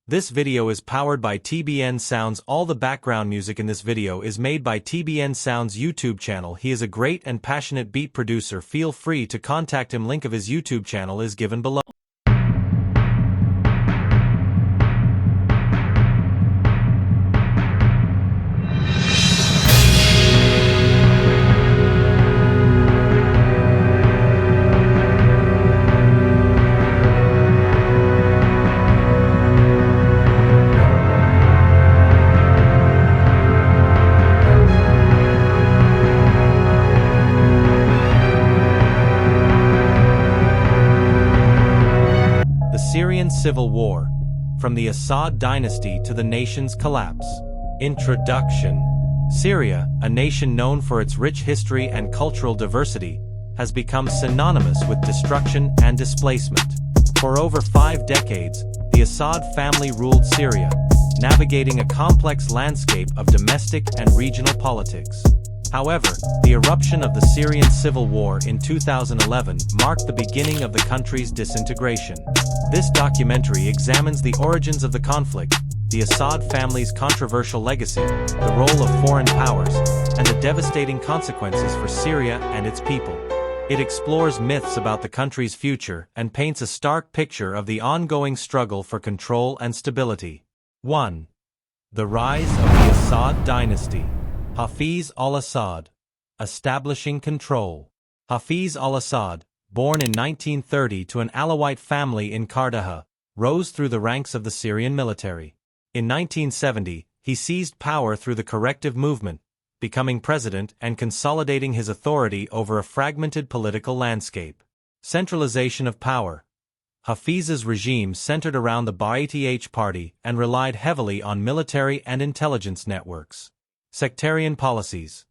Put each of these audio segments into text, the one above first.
This video is powered by TBN Sounds. All the background music in this video is made by TBN Sounds YouTube channel. He is a great and passionate beat producer. Feel free to contact him. Link of his YouTube channel is given below. Syrian Civil War, from the Assad dynasty to the nation's collapse. Introduction. Syria, a nation known for its rich history and cultural diversity, has become synonymous with destruction and displacement. For over 5 decades, the Assad family ruled Syria, navigating a complex landscape of domestic and regional politics. However, the eruption of the Syrian Civil War in 2011 marked the beginning of the country's disintegration. This documentary examines the origins of the conflict, the Assad family's controversial legacy, the role of foreign powers, and the devastating consequences for Syria and its people. It explores myths about the country's future and paints a stark picture of the ongoing struggle for control and stability. 1. The rise of the Assad dynasty. Hafiz al-Assad. Establishing control. Hafiz al-Assad, born in 1930 to an Alawite family in Qardaha, rose through the ranks of the Syrian military. In 1970, he seized power through the corrective movement, becoming president and consolidating his authority over a fragmented political landscape. Centralization of power. Hafiz's regime centered around the Ba'ath party and relied heavily on military and intelligence networks. Sectarian policies.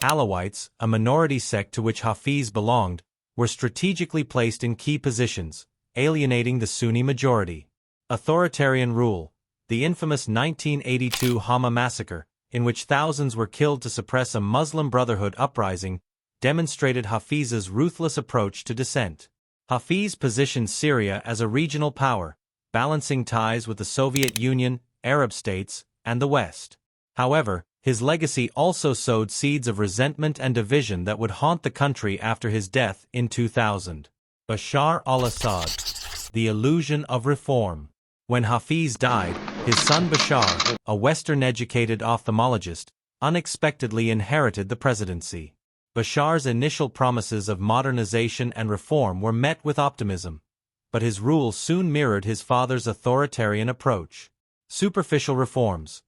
Alawites, a minority sect to which Hafiz belonged, were strategically placed in key positions, alienating the Sunni majority. Authoritarian rule. The infamous 1982 Hama massacre, in which thousands were killed to suppress a Muslim Brotherhood uprising, demonstrated Hafiz's ruthless approach to dissent. Hafiz positioned Syria as a regional power, balancing ties with the Soviet Union, Arab states, and the West. However, his legacy also sowed seeds of resentment and division that would haunt the country after his death in 2000. Bashar al-Assad. The illusion of reform. When Hafiz died, his son Bashar, a Western-educated ophthalmologist, unexpectedly inherited the presidency. Bashar's initial promises of modernization and reform were met with optimism, but his rule soon mirrored his father's authoritarian approach. Superficial reforms.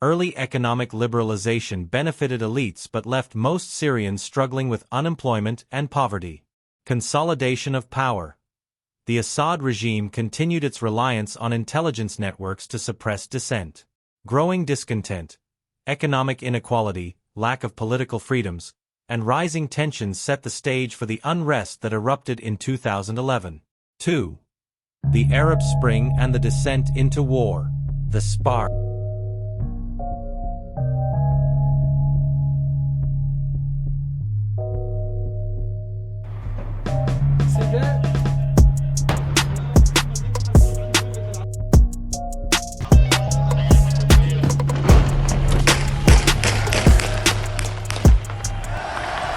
Early economic liberalization benefited elites but left most Syrians struggling with unemployment and poverty. Consolidation of power. The Assad regime continued its reliance on intelligence networks to suppress dissent. Growing discontent, economic inequality, lack of political freedoms, and rising tensions set the stage for the unrest that erupted in 2011. 2. The Arab Spring and the descent into war. The spark.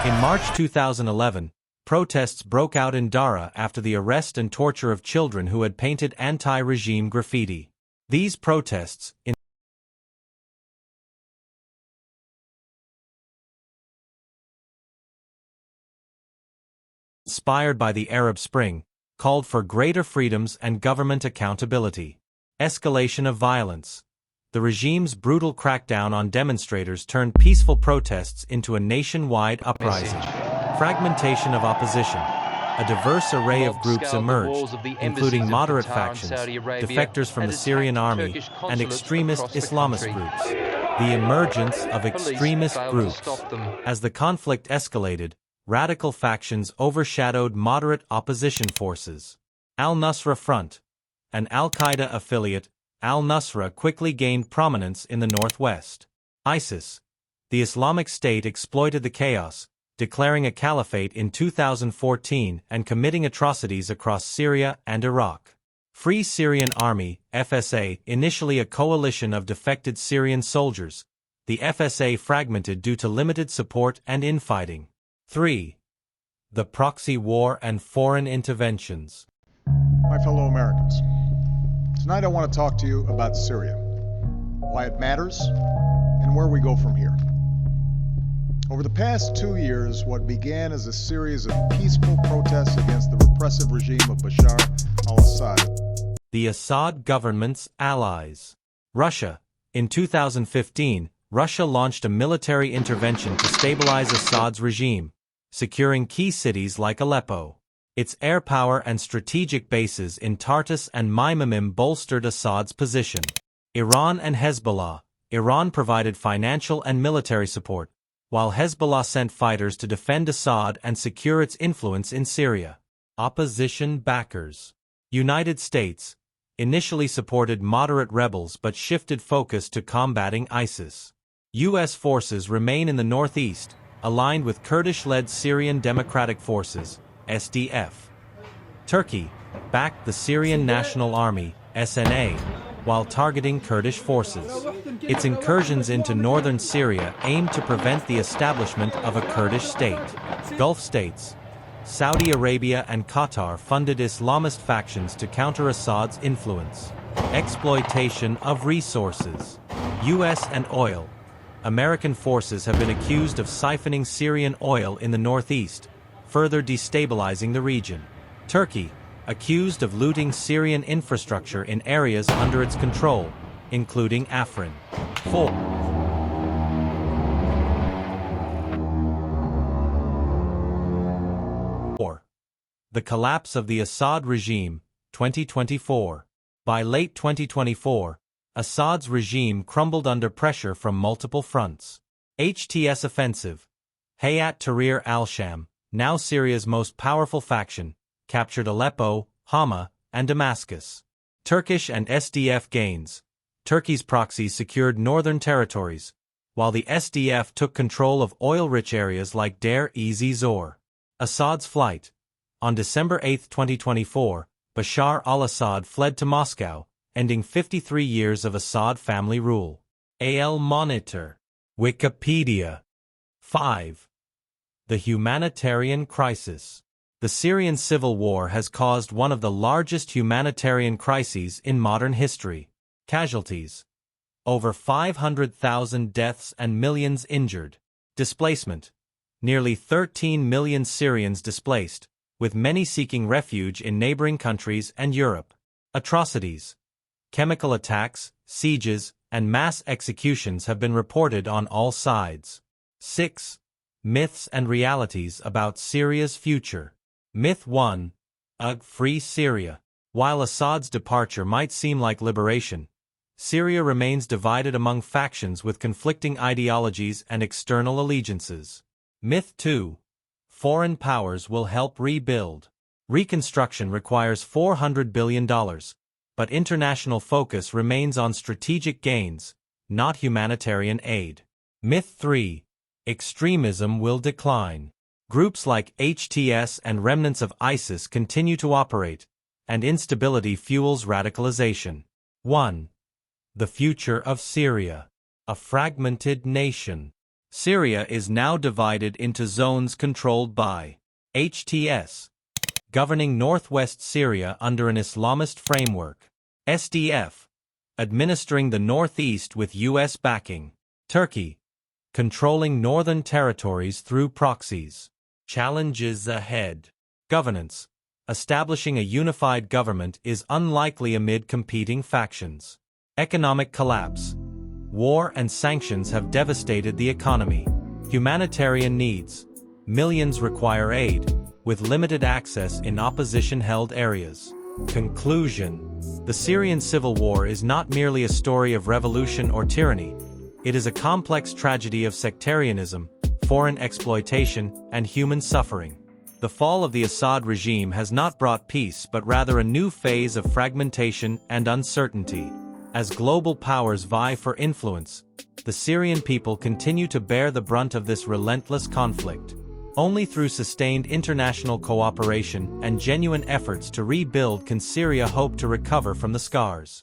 In March 2011, protests broke out in Dara after the arrest and torture of children who had painted anti-regime graffiti. These protests, inspired by the Arab Spring, called for greater freedoms and government accountability. Escalation of violence. The regime's brutal crackdown on demonstrators turned peaceful protests into a nationwide uprising. Fragmentation of opposition. A diverse array of groups emerged, including moderate factions, defectors from the Syrian army, and extremist Islamist groups. The emergence of extremist groups. As the conflict escalated, radical factions overshadowed moderate opposition forces. Al-Nusra Front. An al-Qaeda affiliate, al-Nusra quickly gained prominence in the northwest. ISIS. The Islamic State exploited the chaos, declaring a caliphate in 2014 and committing atrocities across Syria and Iraq. Free Syrian Army, FSA, initially a coalition of defected Syrian soldiers, the FSA fragmented due to limited support and infighting. 3. The proxy war and foreign interventions. My fellow Americans, tonight I want to talk to you about Syria, why it matters, and where we go from here. Over the past 2 years, what began as a series of peaceful protests against the repressive regime of Bashar al-Assad. The Assad government's allies. Russia. In 2015, Russia launched a military intervention to stabilize Assad's regime, securing key cities like Aleppo. Its air power and strategic bases in Tartus and Maimamim bolstered Assad's position. Iran and Hezbollah. Iran provided financial and military support, while Hezbollah sent fighters to defend Assad and secure its influence in Syria. Opposition backers. United States. Initially supported moderate rebels but shifted focus to combating ISIS. U.S. forces remain in the northeast, aligned with Kurdish-led Syrian Democratic Forces, SDF. Turkey backed the Syrian National Army, SNA, while targeting Kurdish forces. Its incursions into northern Syria aimed to prevent the establishment of a Kurdish state. Gulf states. Saudi Arabia and Qatar funded Islamist factions to counter Assad's influence. Exploitation of resources. U.S. and oil. American forces have been accused of siphoning Syrian oil in the northeast, further destabilizing the region. Turkey, accused of looting Syrian infrastructure in areas under its control, including Afrin. 4. The collapse of the Assad regime, 2024. By late 2024, Assad's regime crumbled under pressure from multiple fronts. HTS offensive. Hayat Tahrir al-Sham, now Syria's most powerful faction, captured Aleppo, Hama, and Damascus. Turkish and SDF gains. Turkey's proxies secured northern territories, while the SDF took control of oil-rich areas like Deir-ez-Zor. Assad's flight. On December 8, 2024, Bashar al-Assad fled to Moscow, ending 53 years of Assad family rule. AL Monitor. Wikipedia. 5. The humanitarian crisis. The Syrian civil war has caused one of the largest humanitarian crises in modern history. Casualties. Over 500,000 deaths and millions injured. Displacement. Nearly 13 million Syrians displaced, with many seeking refuge in neighboring countries and Europe. Atrocities. Chemical attacks, sieges, and mass executions have been reported on all sides. 6. Myths and realities about Syria's future. Myth 1. Free Syria. While Assad's departure might seem like liberation, Syria remains divided among factions with conflicting ideologies and external allegiances. Myth 2. Foreign powers will help rebuild. Reconstruction requires $400 billion, but international focus remains on strategic gains, not humanitarian aid. Myth 3. Extremism will decline. Groups like HTS and remnants of ISIS continue to operate, and instability fuels radicalization. 1. The future of Syria. A fragmented nation. Syria is now divided into zones controlled by HTS, governing northwest Syria under an Islamist framework. SDF, administering the northeast with U.S. backing. Turkey, controlling northern territories through proxies. Challenges ahead. Governance. Establishing a unified government is unlikely amid competing factions. Economic collapse. War and sanctions have devastated the economy. Humanitarian needs. Millions require aid, with limited access in opposition-held areas. Conclusion. The Syrian civil war is not merely a story of revolution or tyranny. It is a complex tragedy of sectarianism, foreign exploitation, and human suffering. The fall of the Assad regime has not brought peace but rather a new phase of fragmentation and uncertainty. As global powers vie for influence, the Syrian people continue to bear the brunt of this relentless conflict. Only through sustained international cooperation and genuine efforts to rebuild can Syria hope to recover from the scars.